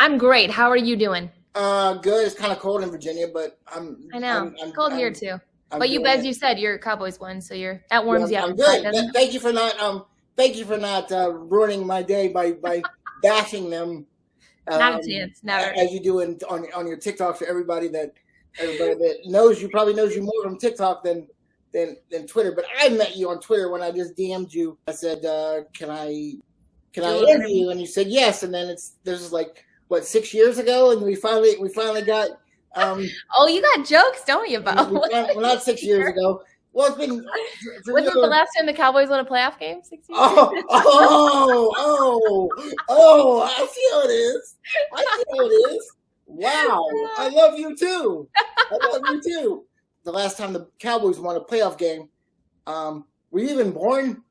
I'm great. How are you doing? Good. It's kind of cold in Virginia, but I know. It's cold here too. But you, doing as it. you said, you're a Cowboys one, so that Yeah, warms you up I'm inside, good. doesn't it? Thank you for not ruining my day by bashing them, Not a chance. Never. as you do on your TikTok for everybody that knows you probably knows you more from TikTok than Twitter. But I met you on Twitter when I just DM'd you. I said, can I interview you? And you said yes. And then this is like what 6 years ago, and we finally got. Oh, you got jokes, don't you, Bo? Well, not 6 years ago. Well, it's been. Was it the last time the Cowboys won a playoff game? 6 years Oh, ago? I see how it is. Wow. I love you too. The last time the Cowboys won a playoff game, were you even born?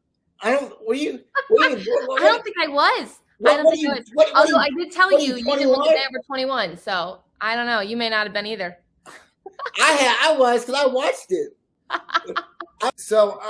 Were you even born? I don't think I was. I don't think I was. Although I did tell you didn't look a day over 21, so I don't know. You may not have been either. I was because I watched it. So,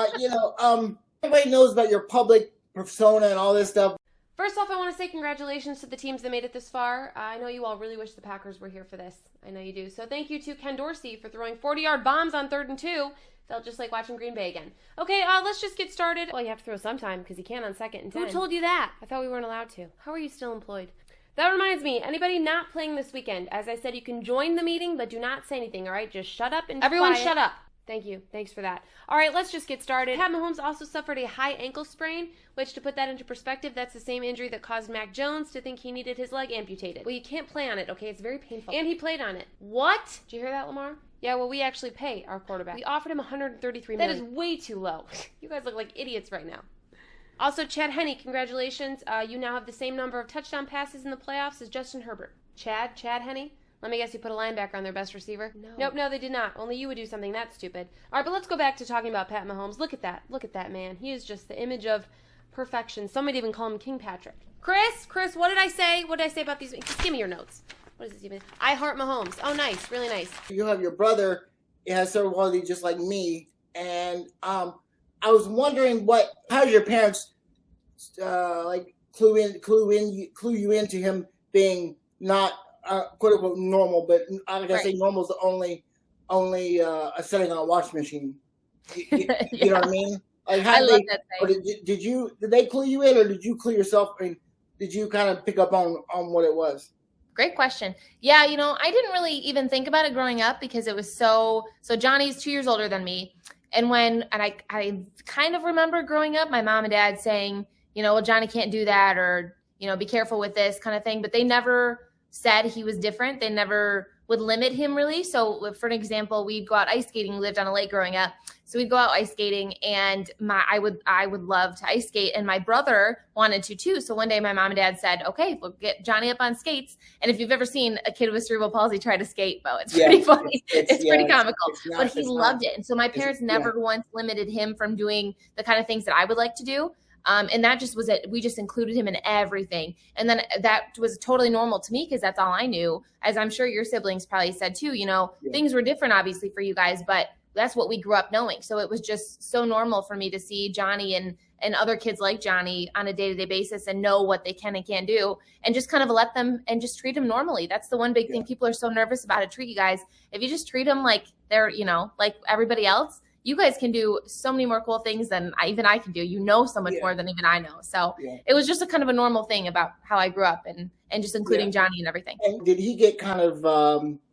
everybody knows about your public persona and all this stuff. First off, I want to say congratulations to the teams that made it this far. I know you all really wish the Packers were here for this. I know you do. So thank you to Ken Dorsey for throwing 40-yard bombs on 3rd and 2. Felt just like watching Green Bay again. Okay, let's just get started. Well, you have to throw sometime because you can on 2nd and 10. Who told you that? I thought we weren't allowed to. How are you still employed? That reminds me, anybody not playing this weekend, as I said, you can join the meeting, but do not say anything, all right? Just shut up and everyone quiet. Shut up. Thank you. Thanks for that. All right, let's just get started. Pat Mahomes also suffered a high ankle sprain, which, to put that into perspective, that's the same injury that caused Mac Jones to think he needed his leg amputated. Well, you can't play on it, okay? It's very painful. And he played on it. What? Did you hear that, Lamar? Yeah, well, we actually pay our quarterback. We offered him $133 million. That is way too low. You guys look like idiots right now. Also, Chad Henne, congratulations. You now have the same number of touchdown passes in the playoffs as Justin Herbert. Chad Henne? Let me guess you put a linebacker on their best receiver? No. Nope, they did not. Only you would do something that stupid. All right, but let's go back to talking about Pat Mahomes. Look at that man. He is just the image of perfection. Some might even call him King Patrick. Chris, what did I say? What did I say about these? Just give me your notes. What is this even? I heart Mahomes. Oh, nice. Really nice. You have your brother. He has cerebral palsy just like me. And I was wondering how your parents clue you into him being not quote unquote normal, but I gotta say normal is the only a setting on a washing machine. You know what I mean? Like I love that thing. Did they clue you in, or did you clue yourself? I mean, did you kind of pick up on what it was? Great question. Yeah, I didn't really even think about it growing up because it was so Johnny's 2 years older than me. And I kind of remember growing up, my mom and dad saying, well, Johnny can't do that, or, be careful with this kind of thing. But they never said he was different. They never would limit him really. So for an example, we'd go out ice skating. We lived on a lake growing up. So we'd go out ice skating, and I would love to ice skate, and my brother wanted to too. So one day my mom and dad said, okay, we'll get Johnny up on skates. And if you've ever seen a kid with cerebral palsy try to skate, it's pretty funny. It's pretty comical, but he loved it. And so my parents never once limited him from doing the kind of things that I would like to do. And that just was it. We just included him in everything. And then that was totally normal to me because that's all I knew. As I'm sure your siblings probably said too, things were different obviously for you guys, but that's what we grew up knowing. So it was just so normal for me to see Johnny and other kids like Johnny on a day-to-day basis and know what they can and can't do, and just kind of let them and just treat them normally. That's the one big thing people are so nervous about to treat you guys. If you just treat them like they're, like everybody else, you guys can do so many more cool things than even I can do. So much more than even I know. So it was just a kind of a normal thing about how I grew up and just including Johnny and everything. And did he get kind of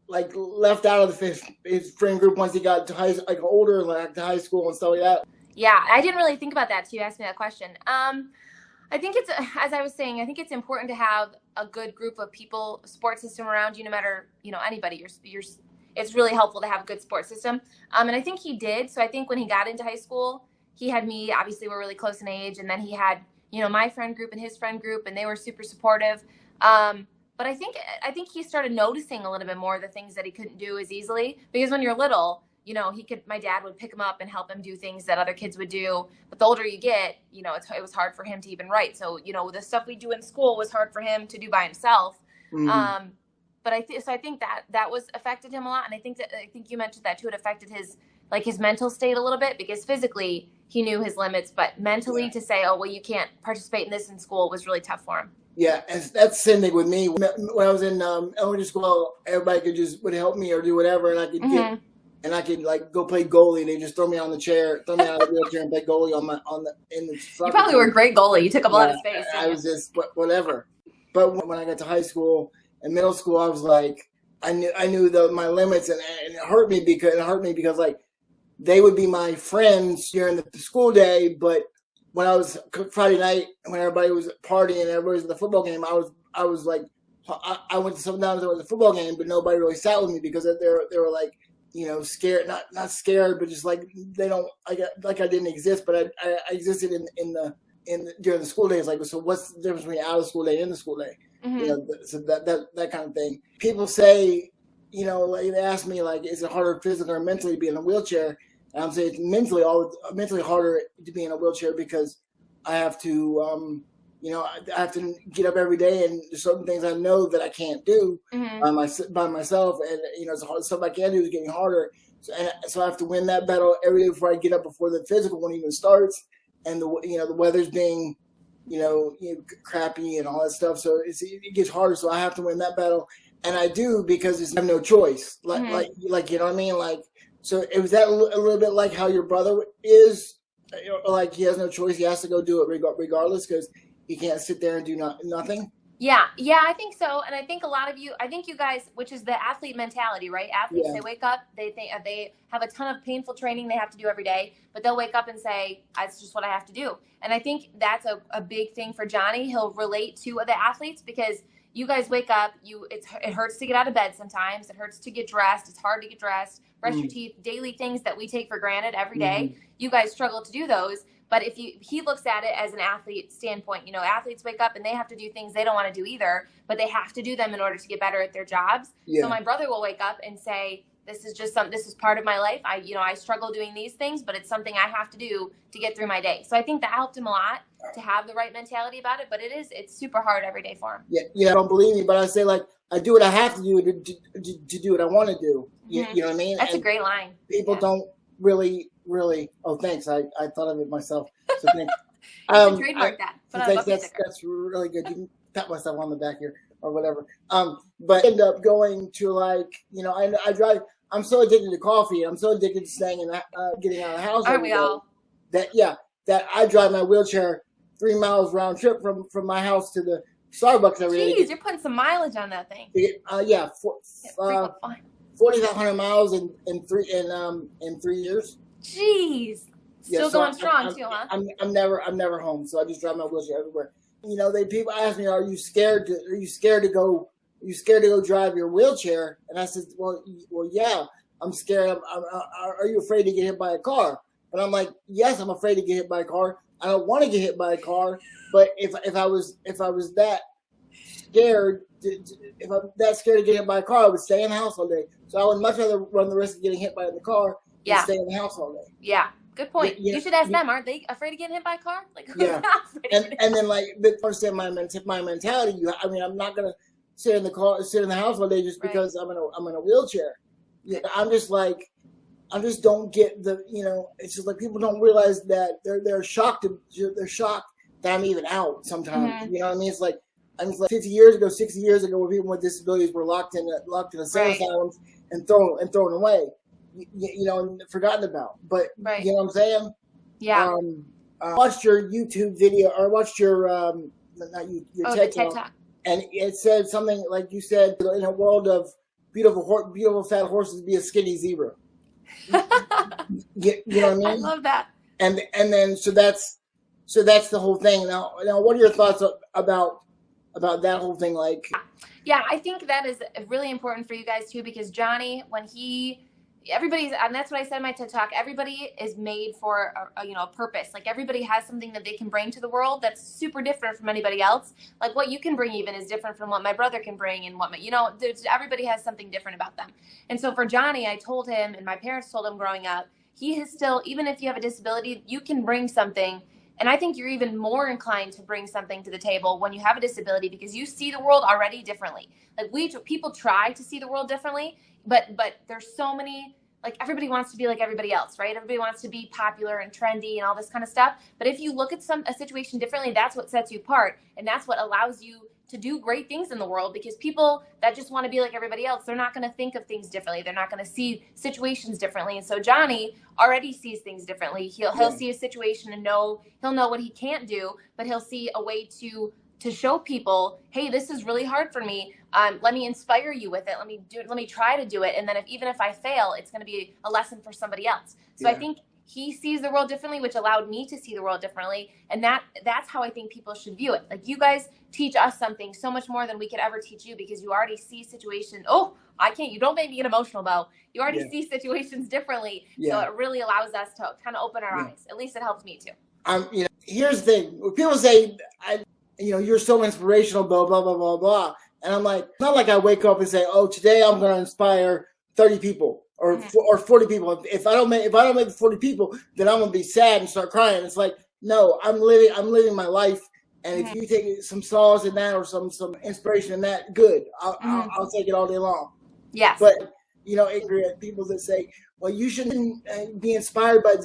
left out of his friend group once he got to older, like to high school and stuff like that? Yeah, I didn't really think about that till you asked me that question. I think it's, as I was saying, I think it's important to have a good group of people, support system around you, no matter, anybody. It's really helpful to have a good support system. And I think he did. So I think when he got into high school, he had me, obviously we're really close in age. And then he had, my friend group and his friend group, and they were super supportive. But I think he started noticing a little bit more the things that he couldn't do as easily, because when you're little, my dad would pick him up and help him do things that other kids would do. But the older you get, it was hard for him to even write. So, the stuff we do in school was hard for him to do by himself. But I think that was affected him a lot. And I think you mentioned that too. It affected his like his mental state a little bit, because physically he knew his limits, but mentally to say, oh, well, you can't participate in this in school was really tough for him. Yeah, and that's the same thing with me. When I was in elementary school, everybody would help me or do whatever, and I could get, and I could like go play goalie. They just throw me on the chair, throw me out of the wheelchair, and play goalie in the. You probably were a great goalie. You took up a lot of space. I was just whatever. But when I got to high school and middle school, I was like, I knew my limits, and it hurt me because like they would be my friends during the school day, but when I was Friday night, when everybody was partying and everybody was at the football game, I was like, I went to sometimes I was at the football game, but nobody really sat with me because they were like, scared, not scared, but just like they don't like I didn't exist, but I existed in the during the school days. Like, so what's the difference between out of school day and in the school day? So that kind of thing. People say, like they ask me like, is it harder physically or mentally to be in a wheelchair? And I'm saying it's mentally harder to be in a wheelchair because I have to, I have to get up every day, and there's certain things I know that I can't do by myself, and stuff I can do is getting harder. So I have to win that battle every day before I get up, before the physical one even starts, and the weather's being, crappy and all that stuff. So it gets harder. So I have to win that battle, and I do because I have no choice. Like you know what I mean, like. So was that a little bit like how your brother is? Like he has no choice; he has to go do it regardless, because he can't sit there and do nothing. Yeah, I think so, and I think a lot of you, I think you guys, which is the athlete mentality, right? Athletes, They wake up, they think they have a ton of painful training they have to do every day, but they'll wake up and say, "It's just what I have to do." And I think that's a big thing for Johnny. He'll relate to the athletes because you guys wake up, it hurts to get out of bed sometimes. It hurts to get dressed. It's hard to get dressed. Brush your teeth, daily things that we take for granted every day. You guys struggle to do those. But he looks at it as an athlete standpoint, athletes wake up and they have to do things they don't want to do either, but they have to do them in order to get better at their jobs. Yeah. So my brother will wake up and say, this is part of my life. I struggle doing these things, but it's something I have to do to get through my day. So I think that helped him a lot to have the right mentality about it, but it's super hard every day for him. Yeah. Don't believe me, but I say like, I do what I have to do to do what I want to do. You know what I mean? That's a great line. People don't really. Oh, thanks. I thought of it myself. So thanks. Trademark that. That's really good. You can pat myself on the back here or whatever. But I end up going to like, I drive. I'm so addicted to coffee. I'm so addicted to staying in getting out of the house. Aren't we all? That I drive my wheelchair 3 miles round trip from my house to the Starbucks every day. Jeez, you're putting some mileage on that thing. 4,500 miles in 3 years. Jeez, still going strong too, huh? I'm never home, so I just drive my wheelchair everywhere. People ask me, "Are you scared to go drive your wheelchair?" And I said, "Well, yeah, I'm scared. Are you afraid to get hit by a car?" But I'm like, "Yes, I'm afraid to get hit by a car. I don't want to get hit by a car. But if I was that scared, if I'm that scared to get hit by a car, I would stay in the house all day. So I would much rather run the risk of getting hit by the car." Yeah. Stay in the house all day. Yeah, good point. You should ask them. Aren't they afraid of getting hit by a car? Like, who's not afraid? And then like, understand my mentality. I'm not gonna sit in the house all day just because I'm in a wheelchair. Yeah, I'm just don't get the. It's just like people don't realize that they're shocked. They're shocked that I'm even out sometimes. You know what I mean? It's like 50 years ago, 60 years ago, where people with disabilities were locked in insane asylums and thrown away. And forgotten about. But you know what I'm saying? Yeah. Watched your YouTube video or watched your your TED Talk, and it said something like you said, in a world of beautiful fat horses, be a skinny zebra. You know what I mean? I love that. And then so that's the whole thing. Now what are your thoughts about that whole thing? Like, yeah, I think that is really important for you guys too, because Johnny, and that's what I said in my TED Talk, everybody is made for a purpose. Like, everybody has something that they can bring to the world that's super different from anybody else. Like, what you can bring even is different from what my brother can bring, and what everybody has something different about them. And so for Johnny, I told him, and my parents told him growing up, he is still, even if you have a disability, you can bring something. And I think you're even more inclined to bring something to the table when you have a disability, because you see the world already differently. Like, people try to see the world differently, but there's so many, like everybody wants to be like everybody else, right? Everybody wants to be popular and trendy and all this kind of stuff. But if you look at a situation differently, that's what sets you apart. And that's what allows you to do great things in the world, because people that just want to be like everybody else, they're not going to think of things differently. They're not going to see situations differently. And so Johnny already sees things differently. He'll see a situation and he'll know what he can't do, but he'll see a way to show people, hey, this is really hard for me. Let me inspire you with it. Let me try to do it. And then even if I fail, it's going to be a lesson for somebody else. So I think he sees the world differently, which allowed me to see the world differently. And that's how I think people should view it. Like, you guys teach us something so much more than we could ever teach you, because you already see situations. Oh, you don't make me get emotional, Bo. You already see situations differently. So it really allows us to kind of open our eyes. At least it helps me too. Here's the thing. When people say, you're so inspirational, blah, blah, blah, blah, blah. And I'm like, it's not like I wake up and say, oh, today I'm going to inspire 30 people. Or 40 people. If I don't make 40 people, then I'm gonna be sad and start crying. It's like, no, I'm living my life. And if you take some solace in that or some inspiration in that, good. I'll take it all day long. Yes. But angry at people that say, well, you shouldn't be inspired by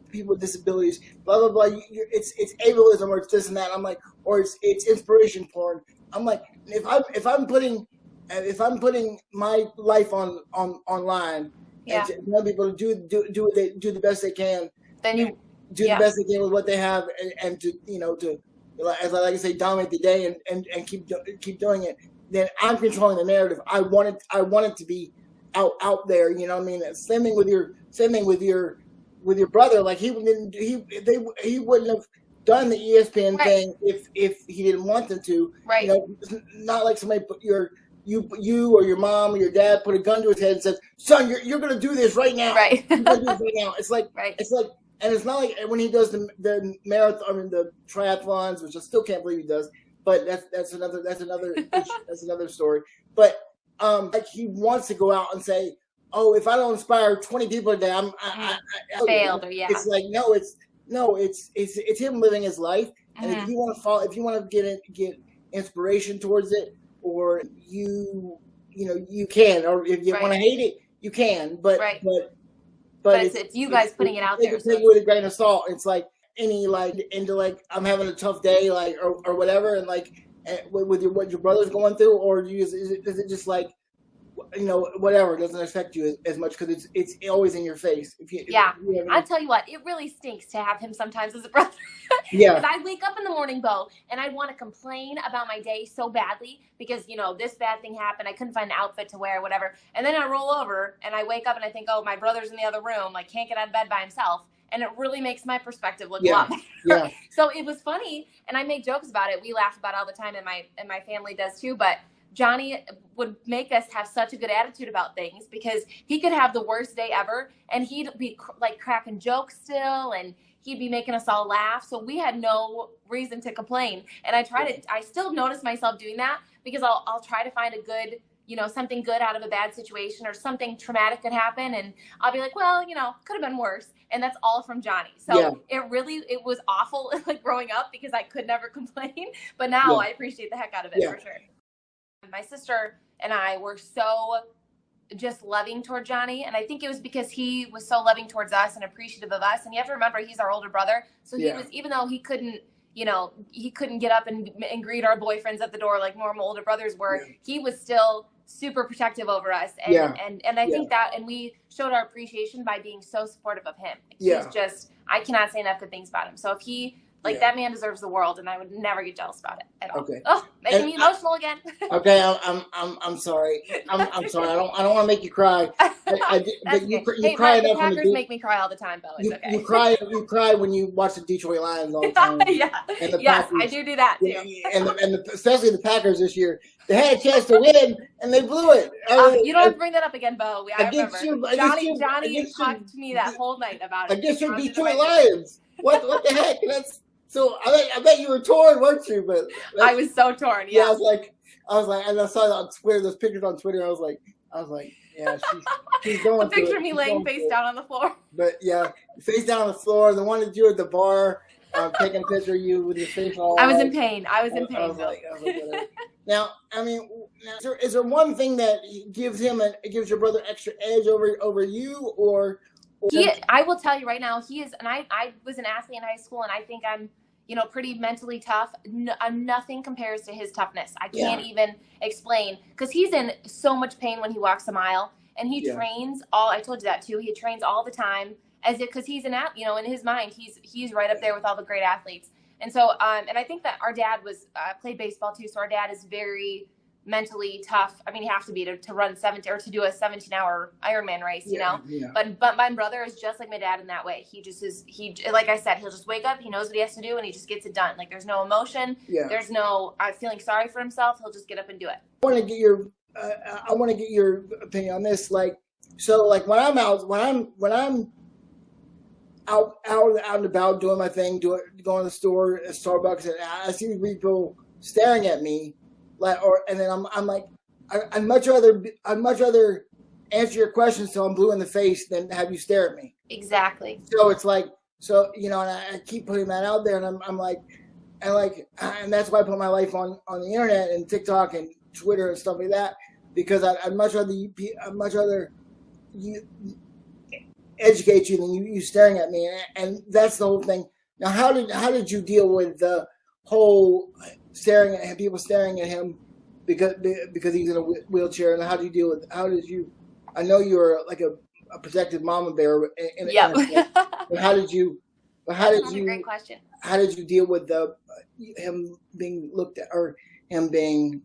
people with disabilities. Blah blah blah. It's ableism, or it's this and that. I'm like, or it's inspiration porn. I'm like, if I'm putting my life online and to want people to do the best they can, then you do the best they can with what they have, and to as I like to say, dominate the day and keep doing it. Then I'm controlling the narrative. I want it to be out there. You know what I mean? Same thing with your brother. Like, he wouldn't have done the ESPN thing if he didn't want them to. Right. Not like somebody put you or your mom or your dad put a gun to his head and says, son, you're going to do this right now. Right. You're going to do this right now. It's like, and it's not like when he does the marathon, the triathlons, which I still can't believe he does, but that's another that's another story. But like, he wants to go out and say, oh, if I don't inspire 20 people today, I failed. It's like, it's him living his life. And if you want to get inspiration towards it, or you can, or if you want to hate it, you can. But it's you guys putting it out there. Take it with a grain of salt. It's like any I'm having a tough day, or whatever, and with what your brother's going through, or is it just like, whatever, it doesn't affect you as much because it's always in your face. I'll tell you what, it really stinks to have him sometimes as a brother. Yeah. Because I wake up in the morning, Bo, and I want to complain about my day so badly because, this bad thing happened. I couldn't find an outfit to wear, whatever. And then I roll over and I wake up and I think, oh, my brother's in the other room, can't get out of bed by himself. And it really makes my perspective look a lot better. Yeah. So it was funny, and I make jokes about it. We laugh about it all the time, and my family does too. But Johnny would make us have such a good attitude about things because he could have the worst day ever, and he'd be cracking jokes still, and he'd be making us all laugh. So we had no reason to complain. And I still notice myself doing that because I'll try to find a good, something good out of a bad situation, or something traumatic could happen. And I'll be like, well, could have been worse. And that's all from Johnny. So it was awful growing up because I could never complain. But now I appreciate the heck out of it for sure. My sister and I were so just loving toward Johnny, and I think it was because he was so loving towards us and appreciative of us. And you have to remember, he's our older brother, so he was, even though he couldn't get up and greet our boyfriends at the door like normal older brothers were, he was still super protective over us. And I think that, and we showed our appreciation by being so supportive of him. He's just, I cannot say enough good things about him. So if he, that man deserves the world, and I would never get jealous about it at all. Okay. Oh, making me emotional again. Okay, I'm sorry. I'm sorry. I don't want to make you cry. But you cry enough. The Packers make me cry all the time, Bo. It's okay. You cry when you watch the Detroit Lions all the time. And the Packers, I do that too. And especially the Packers this year, they had a chance to win and they blew it. You don't have to bring that up again, Bo. I remember. Johnny talked to me that whole night about it. Against your Detroit Lions. What the heck? So I bet you were torn, weren't you? But I was so torn. Yeah. I was like, and I saw it on Twitter. Those pictures on Twitter. I was like, yeah, she's going. A picture of me laying face down on the floor. But face down on the floor. The one that you were at the bar, taking a picture of you with your face all. I was in pain. I was in pain. I was like, whatever. Now, I mean, is there one thing that gives your brother extra edge over you, or I will tell you right now, he is, and I was an athlete in high school, and I think I'm, pretty mentally tough. Nothing compares to his toughness. I can't even explain, because he's in so much pain when he walks a mile, and he trains I told you that too. He trains all the time because he's an athlete, in his mind, he's right up there with all the great athletes. And so, and I think that our dad played baseball too. So our dad is very mentally tough. I mean, you have to be to run 17 or to do a 17-hour Ironman race, Yeah. But my brother is just like my dad in that way. He just is. Like I said, he'll just wake up. He knows what he has to do, and he just gets it done. Like there's no emotion. Yeah. There's no feeling sorry for himself. He'll just get up and do it. I want to get your opinion on this. Like, so like when I'm out and about doing my thing, going to the store, at Starbucks, and I see people staring at me. And then I'm like, I'd much rather answer your questions till I'm blue in the face than have you stare at me. Exactly. So it's like, and I keep putting that out there, and I'm like, and that's why I put my life on the internet and TikTok and Twitter and stuff like that, because I'd much rather you educate you than you staring at me, and that's the whole thing. Now, how did you deal with the whole people staring at him because he's in a wheelchair, and how did you I know you were like a protective mama bear but how did you great question. How did you deal with him being looked at, or him being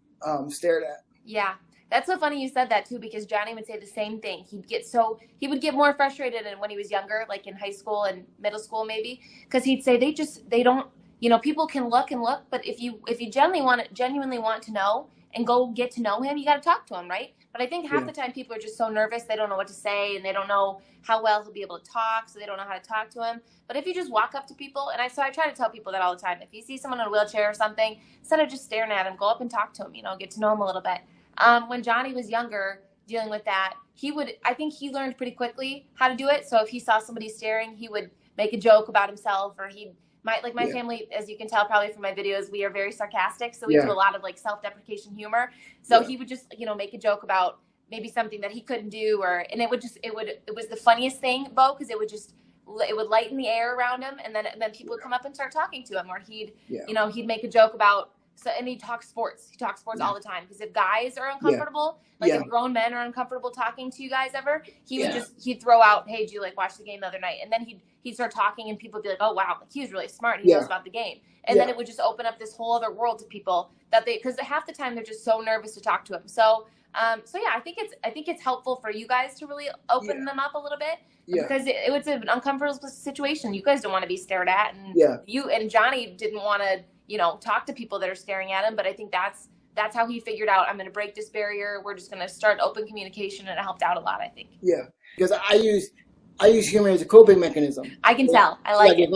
stared at? Yeah, that's so funny you said that too, because Johnny would say the same thing. He would get more frustrated when he was younger, like in high school and middle school maybe, because he'd say they don't. People can look and look, but if you genuinely want to know and go get to know him, you got to talk to him, right? But I think half the time people are just so nervous, they don't know what to say, and they don't know how well he'll be able to talk, so they don't know how to talk to him. But if you just walk up to people, and I try to tell people that all the time, if you see someone in a wheelchair or something, instead of just staring at him, go up and talk to him, get to know him a little bit. When Johnny was younger, dealing with that, I think he learned pretty quickly how to do it. So if he saw somebody staring, he would make a joke about himself, or my family, as you can tell probably from my videos, we are very sarcastic. So we do a lot of like self-deprecation humor. So he would just, make a joke about maybe something that he couldn't do, and it was the funniest thing, Bo, because it would lighten the air around him. And then people would come up and start talking to him, or he'd make a joke about, and he talks sports. He talks sports all the time, because if guys are uncomfortable, if grown men are uncomfortable talking to you guys ever, he'd throw out, hey, did you watch the game the other night? And then he'd start talking, and people would be like, oh wow, he was really smart. He knows about the game. And then it would just open up this whole other world to people because half the time they're just so nervous to talk to him. So I think it's helpful for you guys to really open them up a little bit, because it was an uncomfortable situation. You guys don't want to be stared at, and you and Johnny didn't want to talk to people that are staring at him. But I think that's how he figured out, I'm going to break this barrier. We're just going to start open communication, and it helped out a lot, I think. Yeah, because I use humor as a coping mechanism. I can tell. I like it.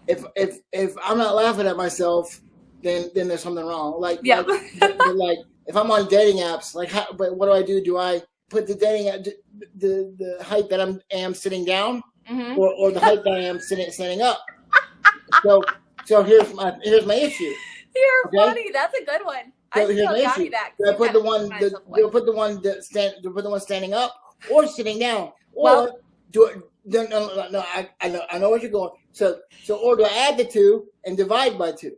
If I'm not laughing at myself, then there's something wrong. Like if I'm on dating apps, but what do? Do I put the the height that I am sitting down, or the height that I am standing up? So here's my issue. You're funny. That's a good one. So here's my issue. Do I put the one standing up or sitting down, or no? I know what you're going. So or do I add the two and divide by 2?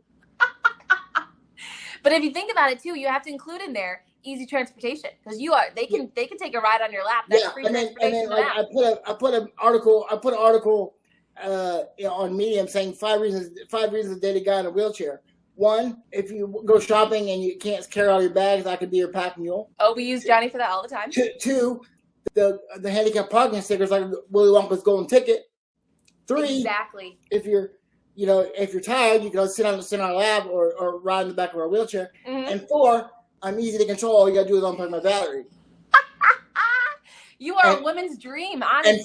But if you think about it too, you have to include in there easy transportation, because they can take a ride on your lap. That's free transportation. And then I put an article on Medium saying 5 reasons to date a guy in a wheelchair. 1, if you go shopping and you can't carry all your bags, I could be your pack mule. Oh, we use Johnny for that all the time. 2, the handicap parking stickers like Willy Wonka's golden ticket. 3, exactly. If you're tired, you can sit on a lab or ride in the back of a wheelchair. And 4, I'm easy to control. All you gotta do is unplug my battery. You are a woman's dream, honestly.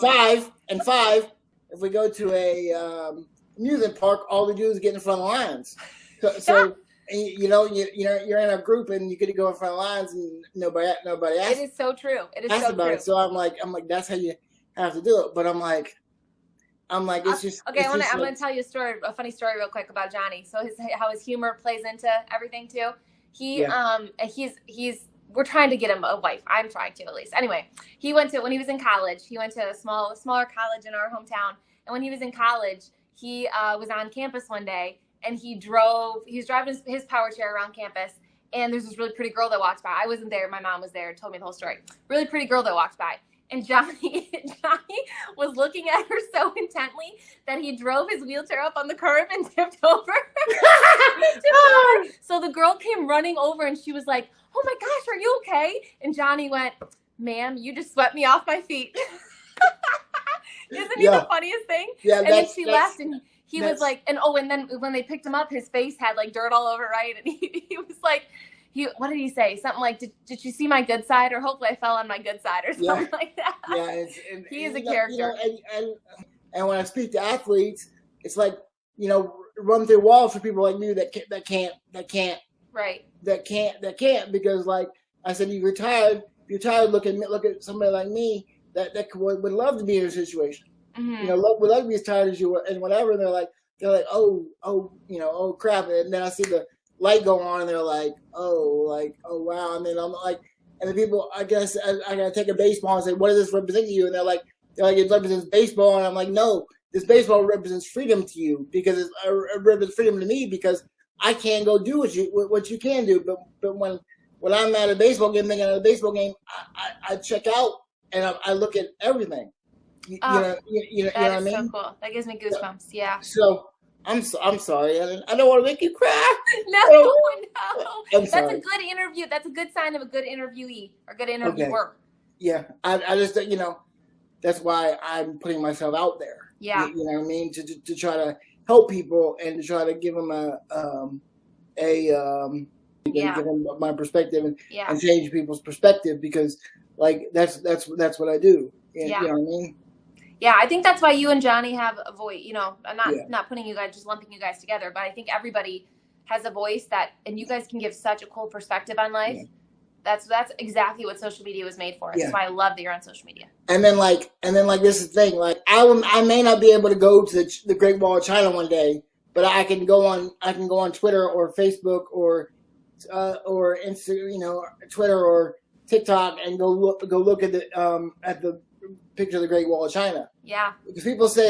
And 5, if we go to a amusement park, all we do is get in front of the lines. So you're in a group and you get to go in front of the lines and nobody asks. It is so true. It is so about true. It. So I'm like that's how you have to do it. But I'm like it's just okay. I'm gonna tell you a funny story real quick about Johnny. So how his humor plays into everything too. He's we're trying to get him a wife. I'm trying to, at least. Anyway, when he was in college, he went to a smaller college in our hometown. And when he was in college, he was on campus one day, and he was driving his power chair around campus. And there's this really pretty girl that walked by. I wasn't there. My mom was there and told me the whole story. Really pretty girl that walked by. And Johnny was looking at her so intently that he drove his wheelchair up on the curb and tipped over. So the girl came running over, and she was like, "Oh my gosh, are you okay?" And Johnny went, "Ma'am, you just swept me off my feet." Isn't he the funniest thing? Yeah, and then she laughed, and he was like, and then when they picked him up, his face had like dirt all over, right? And he was like, what did he say? Something like, did you see my good side? Or hopefully I fell on my good side, or something like that. Yeah, he is a character. And when I speak to athletes, it's like, run through walls for people like me that can't. Right. That can't, because like I said, you're tired, look at somebody like me that would love to be in a situation. Mm-hmm. Would love to be as tired as you were and whatever. And they're like, oh crap. And then I see the light go on, and they're like, oh wow. And then I'm like, and the people, I guess I gotta take a baseball and say, what does this represent to you? And they're like, it represents baseball. And I'm like, no, this baseball represents freedom to you, because it represents freedom to me, because I can't go do what you can do. But when I'm at a baseball game, thinking at a baseball game, I check out and I look at everything. You know what I mean? So cool. That gives me goosebumps. Yeah. So I'm sorry. I don't want to make you cry. No. That's a good interview. That's a good sign of a good interviewee or good interviewer. Okay. Yeah. I just, that's why I'm putting myself out there. Yeah. You know what I mean? To try to help people and to try to give them give them my perspective and change people's perspective, because like that's what I do. You know what I mean? Yeah, I think that's why you and Johnny have a voice. I'm not putting you guys, just lumping you guys together, but I think everybody has a voice and you guys can give such a cool perspective on life. Yeah. That's exactly what social media was made for. That's why I love that you're on social media. And then this is the thing. Like I may not be able to go to the Great Wall of China one day, but I can go on Twitter or Facebook or Instagram, Twitter or TikTok, and go look at the picture of the Great Wall of China. Yeah. Because people say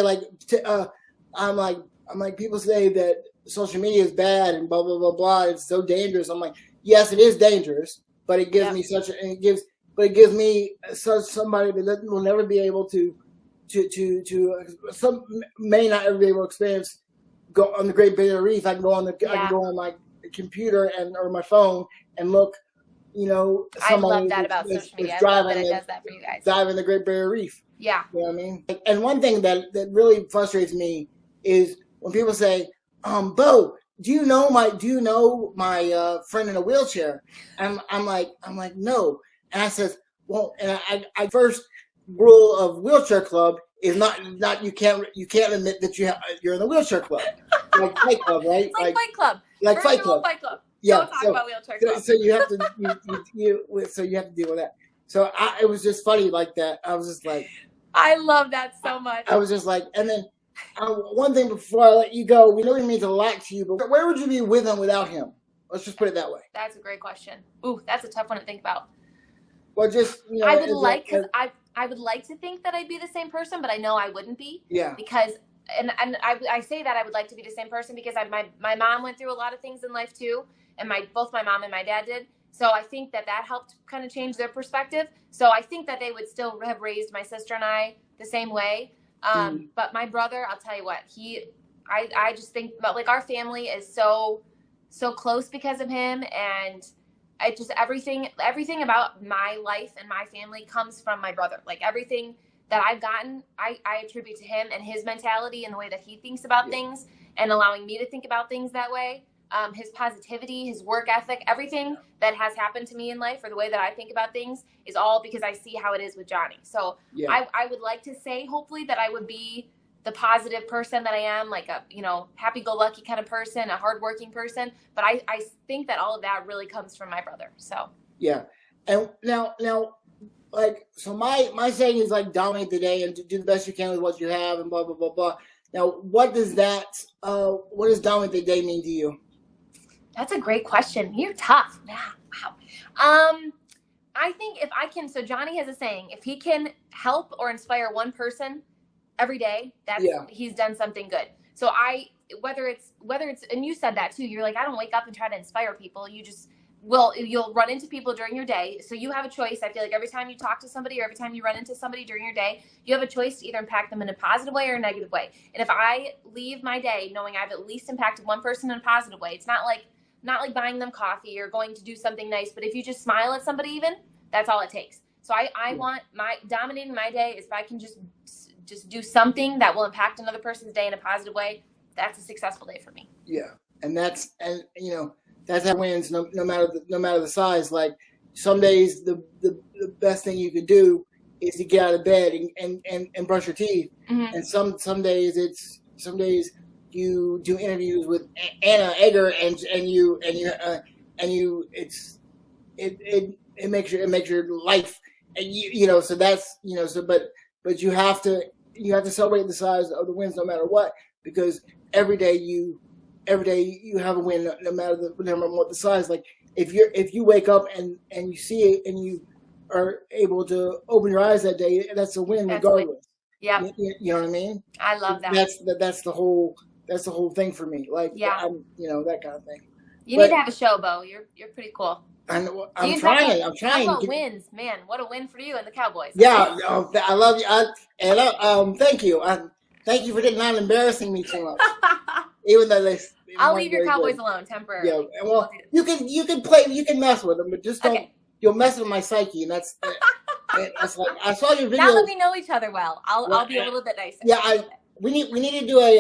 I'm like people say that social media is bad and blah blah blah blah. It's so dangerous. I'm like, yes, it is dangerous, but it gives me somebody that will never be able to some may not ever be able to experience go on the Great Barrier Reef. I can go on my computer or my phone and look. I love that about social media. I love that it does that for you guys. Dive in the Great Barrier Reef. Yeah. You know what I mean? And one thing that really frustrates me is when people say, Bo, do you know my friend in a wheelchair? I'm like, no. And I says, well, and I first rule of wheelchair club is not you can't admit that you're in the wheelchair club. Like Fight Club, right? It's like Fight Club. Like Fight Club. Yeah, don't talk about wheelchair club. So you have to you have to deal with that. So it was just funny like that. I was just like, I love that so much. I was just like, and then one thing before I let you go, we know he means a lot to you, but where would you be with him without him? Let's just put it that way. That's a great question. Ooh, that's a tough one to think about. Well, just I would like to think that I'd be the same person, but I know I wouldn't be. Yeah. Because and I say that I would like to be the same person because my mom went through a lot of things in life too, and both my mom and my dad did. So I think that helped kind of change their perspective. So I think that they would still have raised my sister and I the same way. But my brother, I'll tell you what, I just think about like our family is so close because of him, and I just everything about my life and my family comes from my brother. Like everything that I've gotten, I attribute to him and his mentality and the way that he thinks about things and allowing me to think about things that way. His positivity, his work ethic, everything that has happened to me in life or the way that I think about things is all because I see how it is with Johnny. So I would like to say, hopefully, that I would be the positive person that I am, like a, happy-go-lucky kind of person, a hardworking person. But I think that all of that really comes from my brother. So yeah. And now, like, so my saying is like dominate the day and do the best you can with what you have and blah, blah, blah, blah. Now, what does dominate the day mean to you? That's a great question. You're tough. Yeah. Wow. I think if I can, so Johnny has a saying, if he can help or inspire one person every day, he's done something good. So whether it's, and you said that too, you're like, I don't wake up and try to inspire people. You'll run into people during your day. So you have a choice. I feel like every time you talk to somebody or every time you run into somebody during your day, you have a choice to either impact them in a positive way or a negative way. And if I leave my day knowing I've at least impacted one person in a positive way, it's not like buying them coffee or going to do something nice, but if you just smile at somebody even, that's all it takes. So I want dominating my day is if I can just do something that will impact another person's day in a positive way, that's a successful day for me. Yeah. And that's how wins no matter the size. Like some days the best thing you could do is to get out of bed and brush your teeth. Mm-hmm. And some days you do interviews with Anne Agar and it makes your life, and so that's but you have to celebrate the size of the wins no matter what, because every day you have a win no matter what the size. Like if you wake up and you see it and you are able to open your eyes that day, that's a win regardless. Yeah, you know what I mean. I love that. That's the whole thing for me. Like that kind of thing. You need to have a show, Bo. You're pretty cool. I'm trying. Talk about wins, man. What a win for you and the Cowboys. Yeah, I love you. Thank you. Thank you for not embarrassing me too much. Even though I'll leave your Cowboys alone temporarily. Yeah, well, you can mess with them, but just don't. Okay. You'll mess with my psyche, and that's like I saw your video. Now that we know each other well, I'll be a little bit nicer. Yeah, we need to do I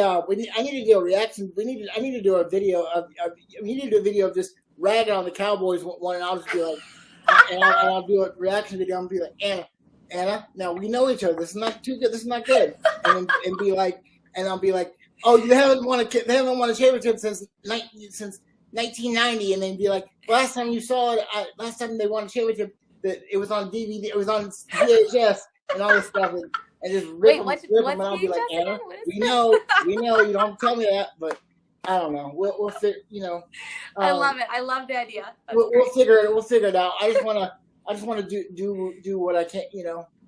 need to do a reaction. I need to do a video of just ragging on the Cowboys one, and I'll just be like, and I'll do a reaction video and be like, Anna, now we know each other. This is not too good. This is not good. And be like, and I'll be like, oh, they haven't won a championship since 1990, and then be like, last time you saw it, last time they won a championship, that it was on DVD, it was on VHS, and all this stuff, and just rip them, and I'll be like, Anna, we know, you don't tell me that, but I don't know. We'll figure, I love it. I love the idea. We'll figure it out. I just want to do what I can,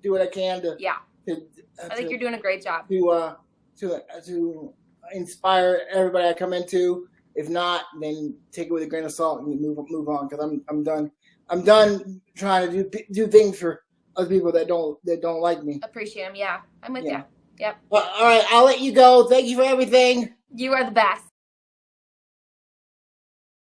do what I can to. Yeah. I think you're doing a great job. To inspire everybody I come into. If not, then take it with a grain of salt and move on, because I'm done. I'm done trying to do things for other people that don't like me. Appreciate them. Yeah, I'm with you. Yep. All right, I'll let you go. Thank you for everything. You are the best.